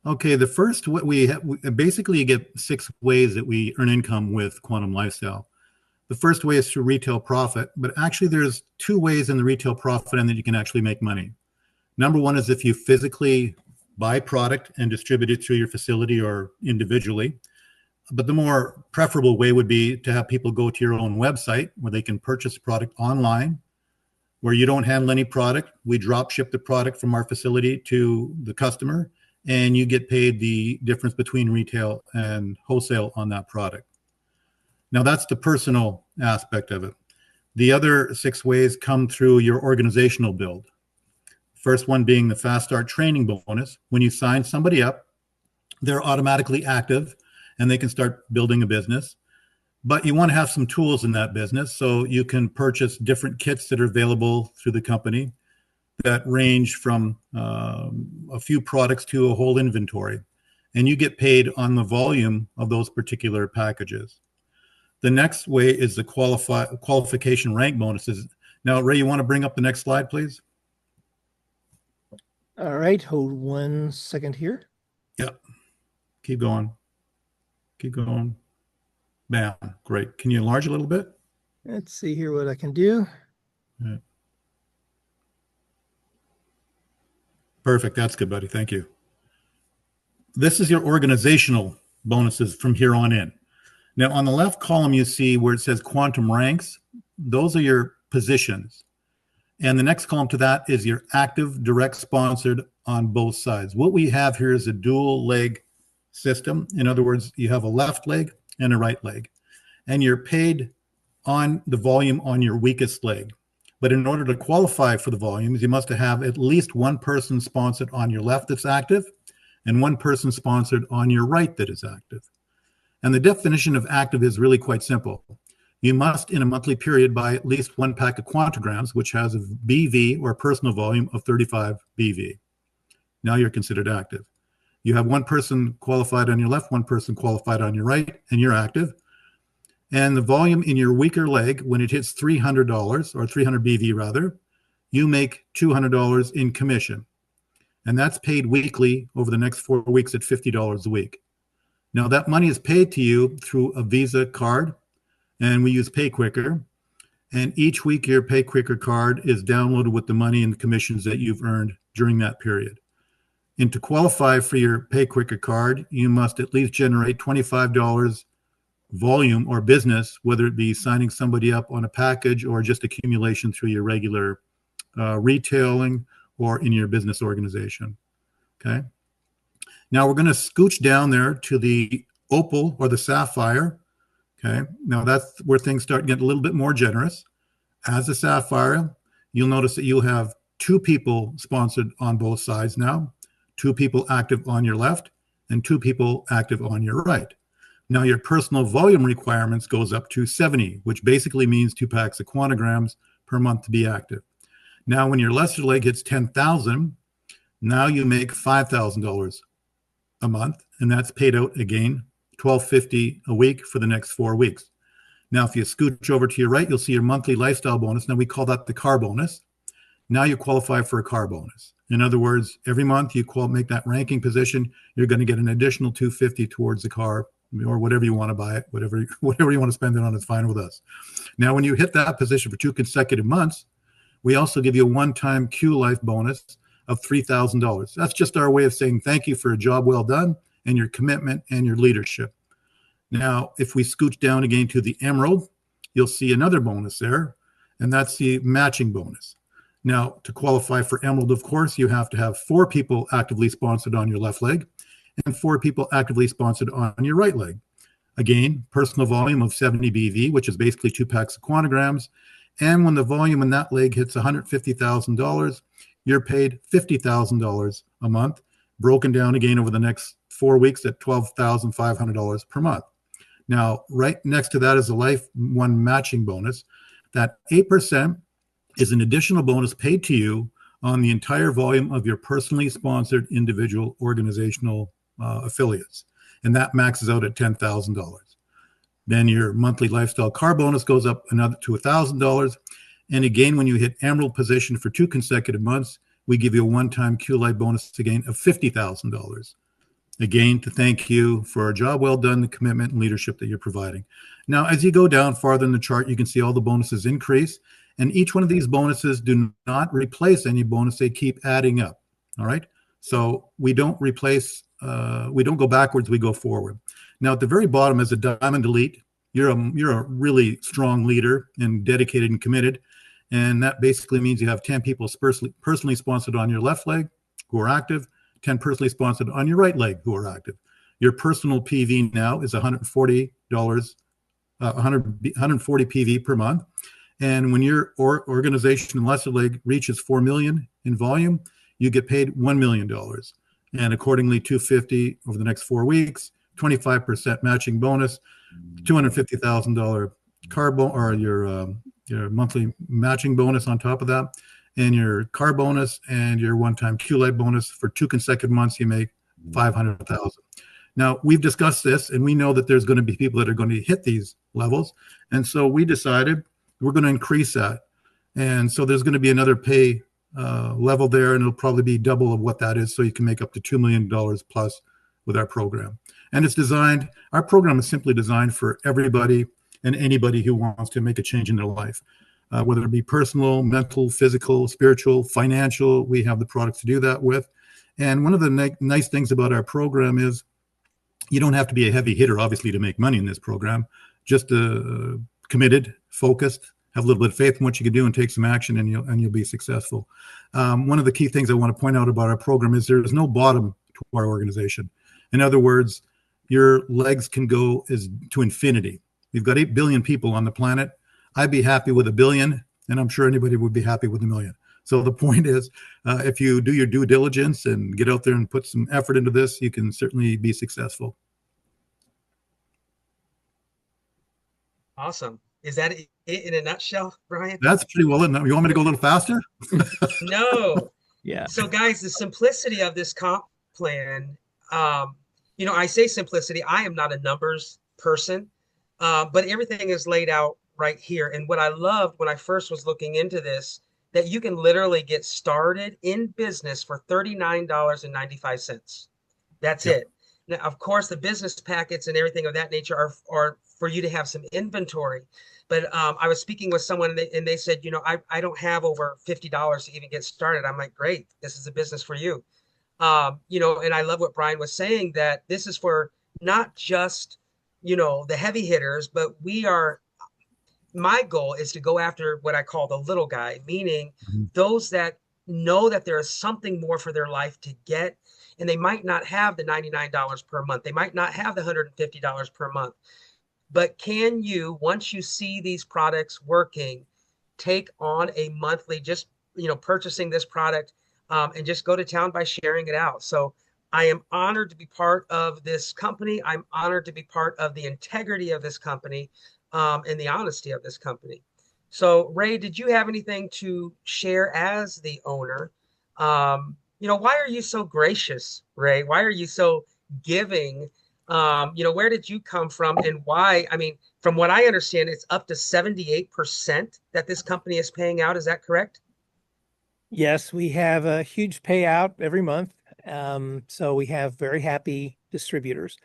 Okay, the first, what we basically, you get 6 ways that we earn income with Quantum Lifestyle. The first way is through retail profit, but actually there's 2 ways in the retail profit and that you can actually make money. Number one is if you physically buy product and distribute it through your facility or individually. But the more preferable way would be to have people go to your own website where they can purchase product online, where you don't handle any product. We drop ship the product from our facility to the customer, and you get paid the difference between retail and wholesale on that product. Now, that's the personal aspect of it. The other 6 ways come through your organizational build. First one being the Fast Start training bonus. When you sign somebody up, they're automatically active and they can start building a business. But you want to have some tools in that business, so you can purchase different kits that are available through the company that range from a few products to a whole inventory. And you get paid on the volume of those particular packages. The next way is the qualification rank bonuses. Now, Ray, you want to bring up the next slide, please? All right, hold 1 second here. Yeah, keep going. Keep going. Bam, great. Can you enlarge a little bit? Let's see here what I can do. Yeah. Perfect, that's good, buddy, thank you. This is your organizational bonuses from here on in. Now, on the left column, you see where it says quantum ranks. Those are your positions. And the next column to that is your active, direct sponsored on both sides. What we have here is a dual leg system. In other words, you have a left leg and a right leg. And you're paid on the volume on your weakest leg. But in order to qualify for the volumes, you must have at least one person sponsored on your left that's active and one person sponsored on your right that is active. And the definition of active is really quite simple. You must, in a monthly period, buy at least 1 pack of QuantaGrams, which has a BV or personal volume of 35 BV. Now you're considered active. You have one person qualified on your left, one person qualified on your right, and you're active. And the volume in your weaker leg, when it hits $300 or 300 BV rather, you make $200 in commission. And that's paid weekly over the next 4 weeks at $50 a week. Now that money is paid to you through a Visa card, and we use PayQuicker. And each week your PayQuicker card is downloaded with the money and the commissions that you've earned during that period. And to qualify for your PayQuicker card, you must at least generate $25 volume or business, whether it be signing somebody up on a package or just accumulation through your regular retailing or in your business organization. Okay. Now we're going to scooch down there to the opal or the sapphire. Okay. Now that's where things start getting a little bit more generous. As a sapphire, you'll notice that you'll have 2 people sponsored on both sides now, 2 people active on your left and 2 people active on your right. Now your personal volume requirements goes up to 70, which basically means 2 packs of QuantaGrams per month to be active. Now when your lesser leg hits 10,000, now you make $5,000 a month, and that's paid out again, $1,250 a week for the next 4 weeks. Now, if you scooch over to your right, you'll see your monthly lifestyle bonus. Now we call that the car bonus. Now you qualify for a car bonus. In other words, every month you make that ranking position, you're going to get an additional $250 towards the car, or whatever you want to buy it, whatever you want to spend it on is fine with us. Now, when you hit that position for 2 consecutive months, we also give you a one-time Q Life bonus of $3,000. That's just our way of saying thank you for a job well done and your commitment and your leadership. Now, if we scooch down again to the Emerald, you'll see another bonus there, and that's the matching bonus. Now, to qualify for Emerald, of course, you have to have 4 people actively sponsored on your left leg and 4 people actively sponsored on your right leg. Again, personal volume of 70 BV, which is basically 2 packs of QuantaGrams. And when the volume in that leg hits $150,000, you're paid $50,000 a month, broken down again over the next 4 weeks at $12,500 per month. Now, right next to that is a Life One matching bonus. That 8% is an additional bonus paid to you on the entire volume of your personally sponsored individual organizational affiliates. And that maxes out at $10,000. Then your monthly lifestyle car bonus goes up another to $1,000. And again, when you hit Emerald position for 2 consecutive months, we give you a one-time Q Life bonus again of $50,000. again, to thank you for a job well done, the commitment and leadership that you're providing. Now, as you go down farther in the chart, you can see all the bonuses increase. And each one of these bonuses do not replace any bonus. They keep adding up. All right. So we don't we don't go backwards, we go forward. Now, at the very bottom is a Diamond Elite. You're a really strong leader and dedicated and committed. And that basically means you have 10 people personally sponsored on your left leg who are active, 10 personally sponsored on your right leg who are active. Your personal PV now is $140, 140 PV per month. And when your organization lesser leg reaches 4 million in volume, you get paid $1 million. And accordingly, 250 over the next 4 weeks, 25% matching bonus, $250,000 or your monthly matching bonus on top of that, and your car bonus and your one-time Q-Lite bonus. For 2 consecutive months, you make $500,000. Now, we've discussed this, and we know that there's going to be people that are going to hit these levels. And so we decided we're going to increase that. And so there's going to be another pay level there, and it'll probably be double of what that is. So you can make up to $2 million plus with our program. And our program is simply designed for everybody and anybody who wants to make a change in their life, whether it be personal, mental, physical, spiritual, financial. We have the products to do that with. And one of the nice things about our program is you don't have to be a heavy hitter, obviously, to make money in this program. Just committed, focused, have a little bit of faith in what you can do, and take some action, and you'll be successful. One of the key things I want to point out about our program is there is no bottom to our organization. In other words, your legs can go to infinity. We've got 8 billion people on the planet. I'd be happy with 1 billion, and I'm sure anybody would be happy with 1 million. So the point is, if you do your due diligence and get out there and put some effort into this, you can certainly be successful. Awesome. Is that it in a nutshell, Brian? That's pretty well. You want me to go a little faster? No. Yeah. So guys, the simplicity of this comp plan, I say simplicity. I am not a numbers person, but everything is laid out right here. And what I loved when I first was looking into this, that you can literally get started in business for $39.95. That's it. Now, of course, the business packets and everything of that nature are for you to have some inventory. But I was speaking with someone and they said, I don't have over $50 to even get started. I'm like, great, this is a business for you. And I love what Brian was saying, that this is for not just, the heavy hitters, but my goal is to go after what I call the little guy, meaning those that know that there is something more for their life to get, and they might not have the $99 per month. They might not have the $150 per month, but can you, once you see these products working, take on a monthly, just, purchasing this product and just go to town by sharing it out. So I am honored to be part of this company. I'm honored to be part of the integrity of this company. And the honesty of this company. So, Ray, did you have anything to share as the owner? Why are you so gracious, Ray? Why are you so giving? Where did you come from, and why? I mean, from what I understand, it's up to 78% that this company is paying out. Is that correct? Yes, we have a huge payout every month. So we have very happy distributors.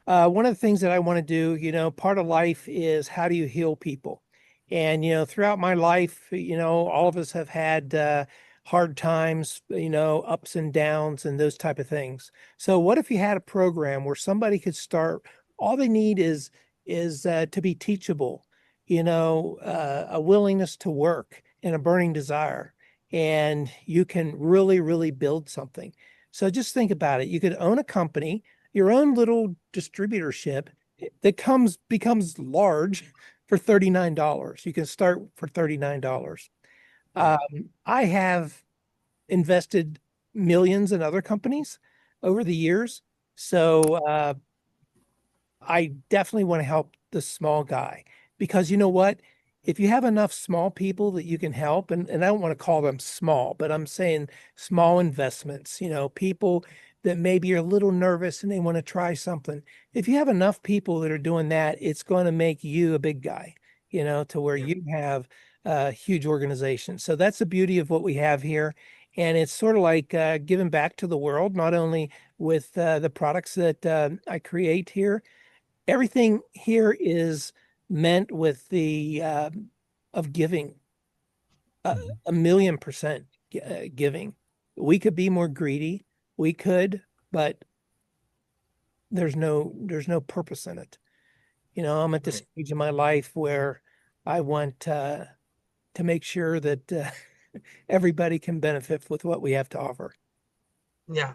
One of the things that I want to do, part of life is how do you heal people? And, throughout my life, all of us have had hard times, ups and downs and those type of things. So what if you had a program where somebody could start, all they need is to be teachable, a willingness to work and a burning desire, and you can really, really build something. So just think about it. You could own a company, your own little distributorship that becomes large for $39. You can start for $39. I have invested millions in other companies over the years. So I definitely want to help the small guy, because you know what? If you have enough small people that you can help, and I don't want to call them small, but I'm saying small investments, people that maybe are a little nervous and they want to try something. If you have enough people that are doing that, it's going to make you a big guy, to where you have a huge organization. So that's the beauty of what we have here. And it's sort of like giving back to the world, not only with the products that I create here. Everything here is meant with the of giving, Mhm. 1,000,000% giving. We could be more greedy, we could, but there's no purpose in it. I'm at this Right. stage in my life where I want to make sure that everybody can benefit with what we have to offer. Yeah.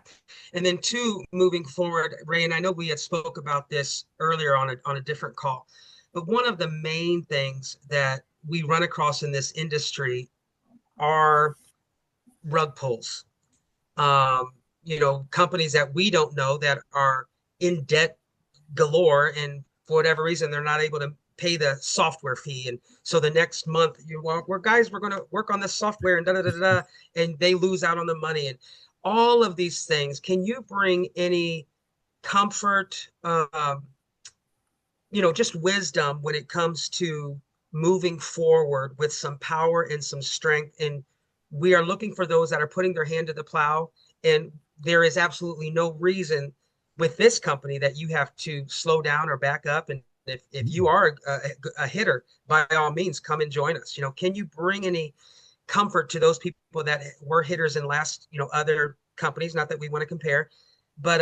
And then two, moving forward, Ray, and I know we had spoke about this earlier on a different call, but one of the main things that we run across in this industry are rug pulls. Companies that we don't know that are in debt galore, and for whatever reason, they're not able to pay the software fee. And so the next month, we're going to work on this software and da da da da, and they lose out on the money and all of these things. Can you bring any comfort, just wisdom when it comes to moving forward with some power and some strength? And we are looking for those that are putting their hand to the plow. And there is absolutely no reason with this company that you have to slow down or back up. And if you are a hitter, by all means, come and join us. Can you bring any comfort to those people that were hitters in last, other companies? Not that we want to compare, but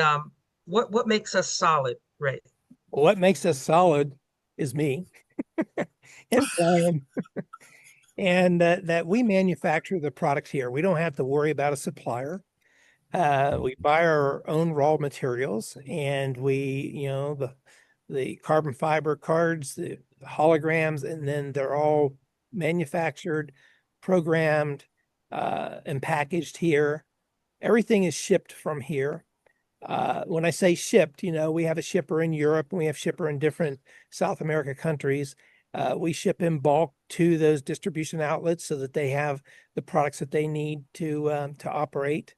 what makes us solid, right? What makes us solid is me and Brian, and that we manufacture the products here. We don't have to worry about a supplier. We buy our own raw materials, and the carbon fiber cards, the holograms, and then they're all manufactured, programmed, and packaged here. Everything is shipped from here. When I say shipped, we have a shipper in Europe and we have shipper in different South America countries. We ship in bulk to those distribution outlets so that they have the products that they need to operate.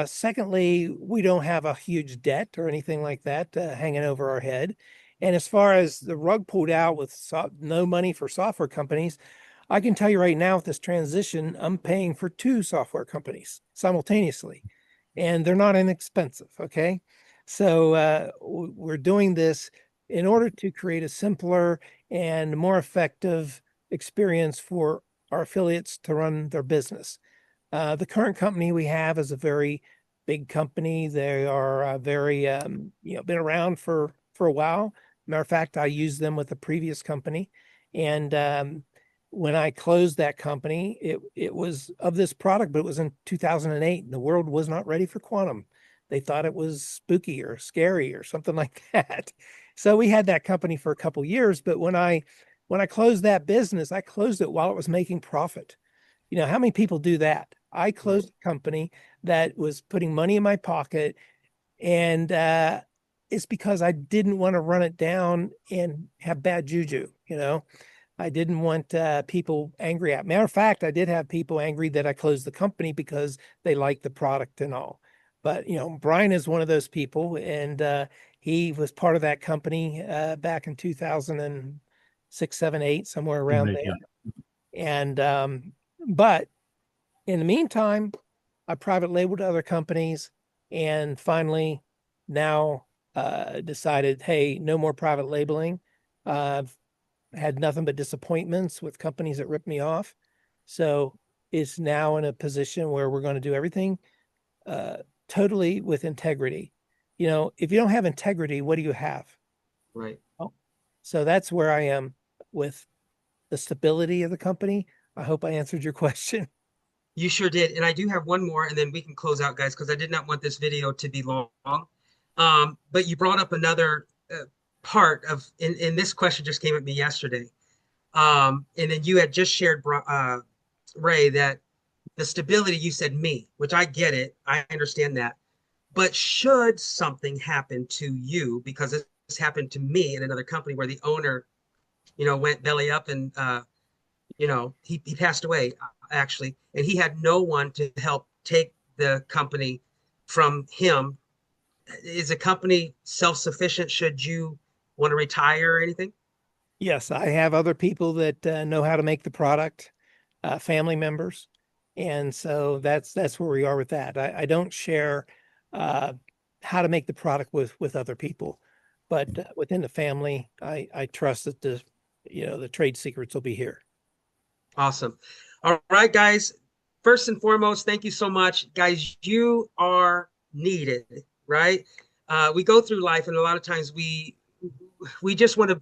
Secondly, we don't have a huge debt or anything like that hanging over our head. And as far as the rug pulled out with no money for software companies, I can tell you right now with this transition, I'm paying for 2 software companies simultaneously, and they're not inexpensive. Okay. So we're doing this in order to create a simpler and more effective experience for our affiliates to run their business. The current company we have is a very big company. They are very, been around for a while. Matter of fact, I used them with the previous company, and when I closed that company, it was of this product, but it was in 2008. And the world was not ready for quantum. They thought it was spooky or scary or something like that. So we had that company for a couple years. But when I closed that business, I closed it while it was making profit. How many people do that? I Right. closed a company that was putting money in my pocket, and it's because I didn't want to run it down and have bad juju. I didn't want people angry at me. Matter of fact, I did have people angry that I closed the company because they liked the product and all. But Brian is one of those people, and he was part of that company back in 2006, 7, 8, somewhere around Yeah. there. And but in the meantime, I private labeled other companies, and finally now decided, hey, no more private labeling. I've had nothing but disappointments with companies that ripped me off. So it's now in a position where we're going to do everything uh, totally with integrity. If you don't have integrity, what do you have? Right. Oh. So that's where I am with the stability of the company. I hope I answered your question. You sure did. And I do have one more, and then we can close out, guys, because I did not want this video to be long. But you brought up another part and this question just came at me yesterday. And then you had just shared, Ray, that the stability, you said me, which I get it. I understand that. But should something happen to you, because this happened to me in another company where the owner, went belly up and he passed away actually, and he had no one to help take the company from him. Is a company self-sufficient should you want to retire or anything? Yes, I have other people that know how to make the product, family members. And so that's where we are with that. I don't share how to make the product with other people, but within the family, I trust that the trade secrets will be here. Awesome. All right, guys. First and foremost, thank you so much. Guys, you are needed, right? We go through life, and a lot of times we just want to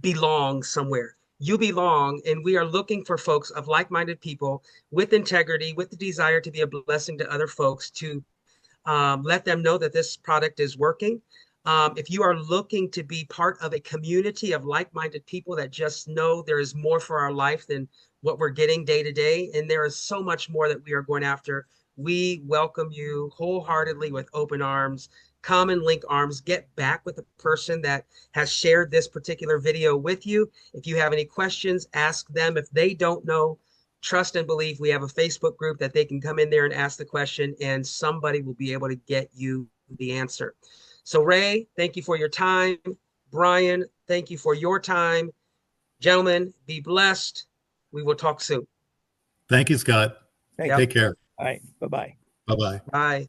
belong somewhere. You belong, and we are looking for folks of like-minded people with integrity, with the desire to be a blessing to other folks, to let them know that this product is working. If you are looking to be part of a community of like-minded people that just know there is more for our life than what we're getting day to day, and there is so much more that we are going after, we welcome you wholeheartedly with open arms. Come and link arms. Get back with the person that has shared this particular video with you. If you have any questions, ask them. If they don't know, trust and believe we have a Facebook group that they can come in there and ask the question, and somebody will be able to get you the answer. So Ray, thank you for your time. Brian, thank you for your time. Gentlemen, be blessed. We will talk soon. Thank you, Scott. Thank Yep. you. Take care. All right. Bye-bye. Bye-bye. Bye.